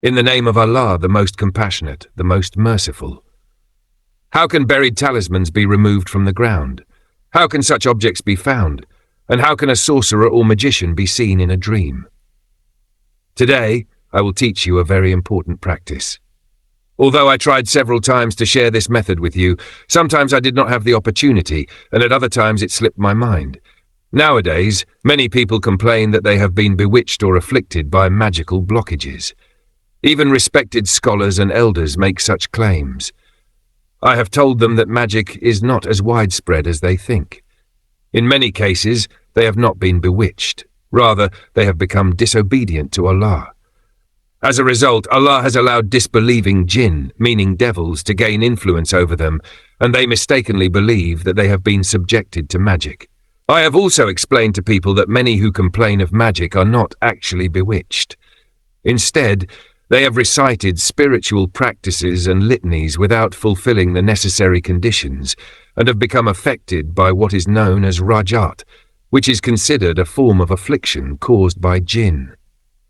In the name of Allah, the most compassionate, the most merciful. How can buried talismans be removed from the ground? How can such objects be found? And how can a sorcerer or magician be seen in a dream? Today, I will teach you a very important practice. Although I tried several times to share this method with you, sometimes I did not have the opportunity, and at other times it slipped my mind. Nowadays, many people complain that they have been bewitched or afflicted by magical blockages. Even respected scholars and elders make such claims. I have told them that magic is not as widespread as they think. In many cases, they have not been bewitched. Rather, they have become disobedient to Allah. As a result, Allah has allowed disbelieving jinn, meaning devils, to gain influence over them, and they mistakenly believe that they have been subjected to magic. I have also explained to people that many who complain of magic are not actually bewitched. Instead, they have recited spiritual practices and litanies without fulfilling the necessary conditions, and have become affected by what is known as rajat, which is considered a form of affliction caused by jinn.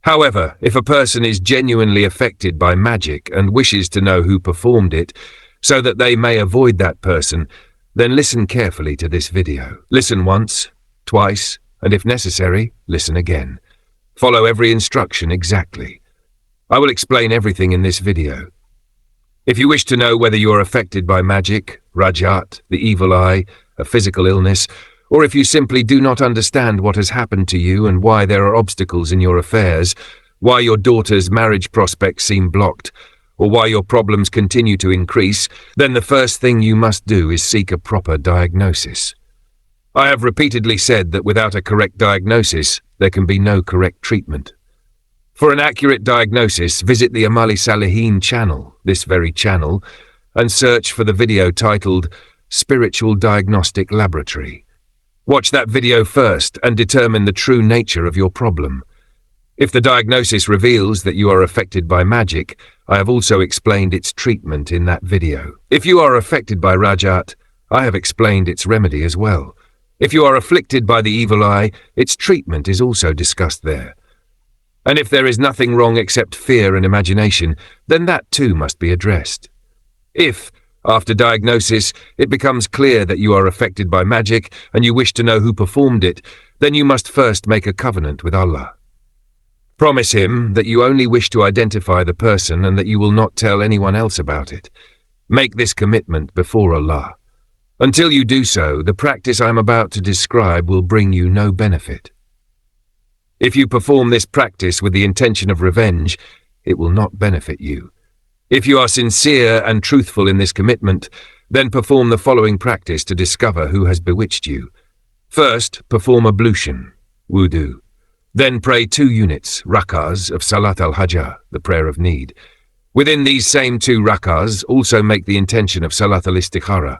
However, if a person is genuinely affected by magic and wishes to know who performed it, so that they may avoid that person, then listen carefully to this video. Listen once, twice, and if necessary, listen again. Follow every instruction exactly. I will explain everything in this video. If you wish to know whether you are affected by magic, rajat, the evil eye, a physical illness, or if you simply do not understand what has happened to you and why there are obstacles in your affairs, why your daughter's marriage prospects seem blocked, or why your problems continue to increase, then the first thing you must do is seek a proper diagnosis. I have repeatedly said that without a correct diagnosis, there can be no correct treatment. For an accurate diagnosis, visit the Amali Salihin channel, this very channel, and search for the video titled Spiritual Diagnostic Laboratory. Watch that video first and determine the true nature of your problem. If the diagnosis reveals that you are affected by magic, I have also explained its treatment in that video. If you are affected by rajat, I have explained its remedy as well. If you are afflicted by the evil eye, its treatment is also discussed there. And if there is nothing wrong except fear and imagination, then that too must be addressed. If, after diagnosis, it becomes clear that you are affected by magic and you wish to know who performed it, then you must first make a covenant with Allah. Promise him that you only wish to identify the person and that you will not tell anyone else about it. Make this commitment before Allah. Until you do so, the practice I am about to describe will bring you no benefit. If you perform this practice with the intention of revenge, it will not benefit you. If you are sincere and truthful in this commitment, then perform the following practice to discover who has bewitched you. First, perform ablution, wudu. Then pray 2 units, rak'ahs, of Salat al-Haja, the prayer of need. Within these same 2 rak'ahs, also make the intention of Salat al-Istikhara.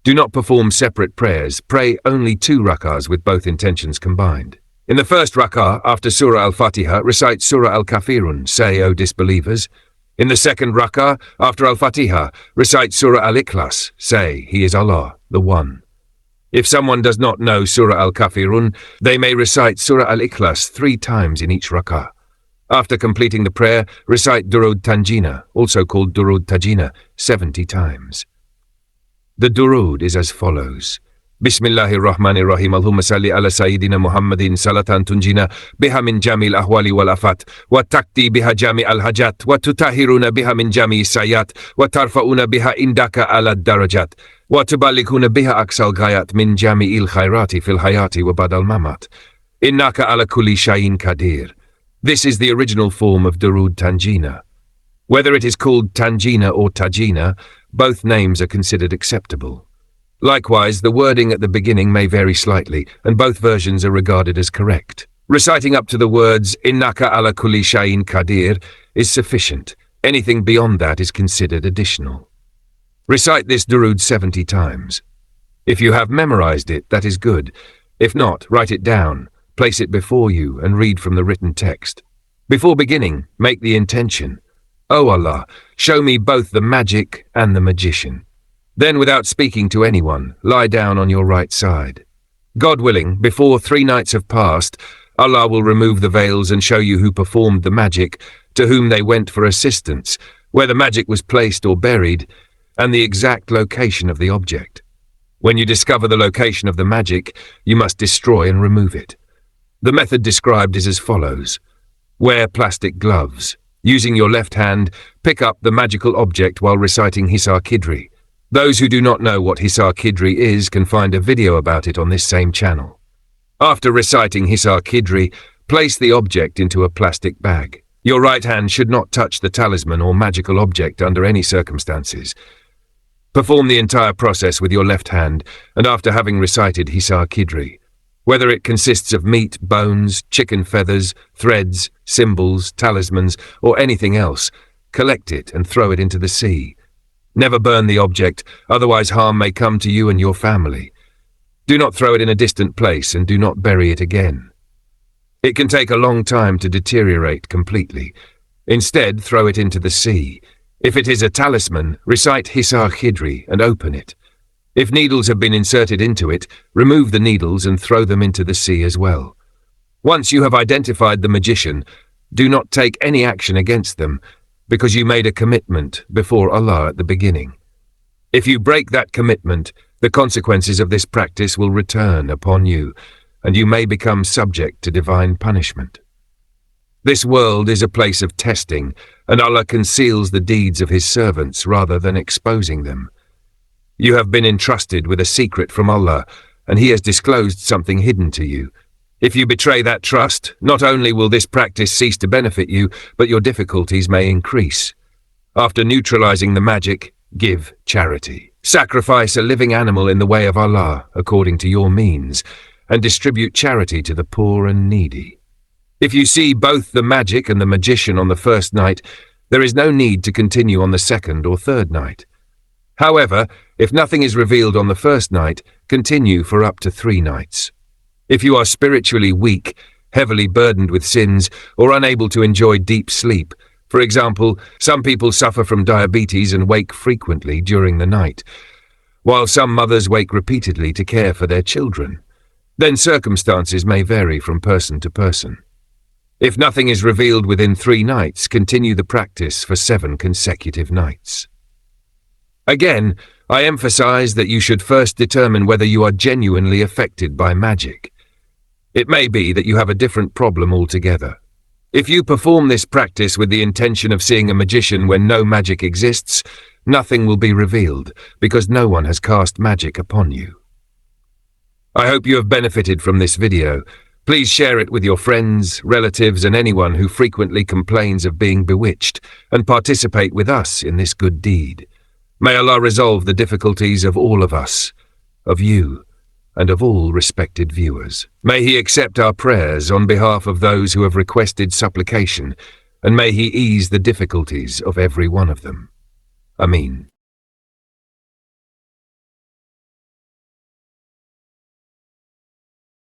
Do not perform separate prayers, pray only 2 rak'ahs with both intentions combined. In the first rak'ah, after Surah al-Fatiha, recite Surah al-Kafirun, say, O disbelievers. In the second rak'ah, after al-Fatiha, recite Surah al-Ikhlas, say, He is Allah, the One. If someone does not know Surah al-Kafirun, they may recite Surah al-Ikhlas 3 times in each rak'ah. After completing the prayer, recite Durud Tanjina, also called Durud Tajina, 70 times. The Durud is as follows. Bismillahirrahmanirrahim. Allahumma salli ala Sayyidina Muhammadin salatan tunjina biha min jamil ahwali wal afat wa takti biha jami al hajat wa tutahiruna biha min jami sayat wa tarfauna biha indaka ala darajat wa tubalikuna biha aksal gayat min jami il khairati fil hayati wa badal mamat. Innaka ala kulli shayin kadir. This is the original form of Durud Tanjina. Whether it is called Tanjina or Tajina, both names are considered acceptable. Likewise, the wording at the beginning may vary slightly, and both versions are regarded as correct. Reciting up to the words, Innaka ala kulli shayin kadir, is sufficient. Anything beyond that is considered additional. Recite this Durud 70 times. If you have memorized it, that is good. If not, write it down, place it before you, and read from the written text. Before beginning, make the intention. O Allah, show me both the magic and the magician. Then, without speaking to anyone, lie down on your right side. God willing, before 3 nights have passed, Allah will remove the veils and show you who performed the magic, to whom they went for assistance, where the magic was placed or buried, and the exact location of the object. When you discover the location of the magic, you must destroy and remove it. The method described is as follows. Wear plastic gloves. Using your left hand, pick up the magical object while reciting Hisar Kidri. Those who do not know what Hisar Kidri is can find a video about it on this same channel. After reciting Hisar Kidri, place the object into a plastic bag. Your right hand should not touch the talisman or magical object under any circumstances. Perform the entire process with your left hand, and after having recited Hisar Kidri, whether it consists of meat, bones, chicken feathers, threads, symbols, talismans, or anything else, collect it and throw it into the sea. Never burn the object, otherwise harm may come to you and your family. Do not throw it in a distant place and do not bury it again. It can take a long time to deteriorate completely. Instead, throw it into the sea. If it is a talisman, recite Hisar Kidri and open it. If needles have been inserted into it, remove the needles and throw them into the sea as well. Once you have identified the magician, do not take any action against them, because you made a commitment before Allah at the beginning. If you break that commitment, the consequences of this practice will return upon you, and you may become subject to divine punishment. This world is a place of testing, and Allah conceals the deeds of His servants rather than exposing them. You have been entrusted with a secret from Allah, and He has disclosed something hidden to you. If you betray that trust, not only will this practice cease to benefit you, but your difficulties may increase. After neutralizing the magic, give charity. Sacrifice a living animal in the way of Allah, according to your means, and distribute charity to the poor and needy. If you see both the magic and the magician on the first night, there is no need to continue on the second or third night. However, if nothing is revealed on the first night, continue for up to 3 nights. If you are spiritually weak, heavily burdened with sins, or unable to enjoy deep sleep, for example, some people suffer from diabetes and wake frequently during the night, while some mothers wake repeatedly to care for their children, then circumstances may vary from person to person. If nothing is revealed within 3 nights, continue the practice for 7 consecutive nights. Again, I emphasize that you should first determine whether you are genuinely affected by magic. It may be that you have a different problem altogether. If you perform this practice with the intention of seeing a magician when no magic exists, nothing will be revealed, because no one has cast magic upon you. I hope you have benefited from this video. Please share it with your friends, relatives, and anyone who frequently complains of being bewitched, and participate with us in this good deed. May Allah resolve the difficulties of all of us, of you, and of all respected viewers. May He accept our prayers on behalf of those who have requested supplication, and may He ease the difficulties of every one of them. Ameen.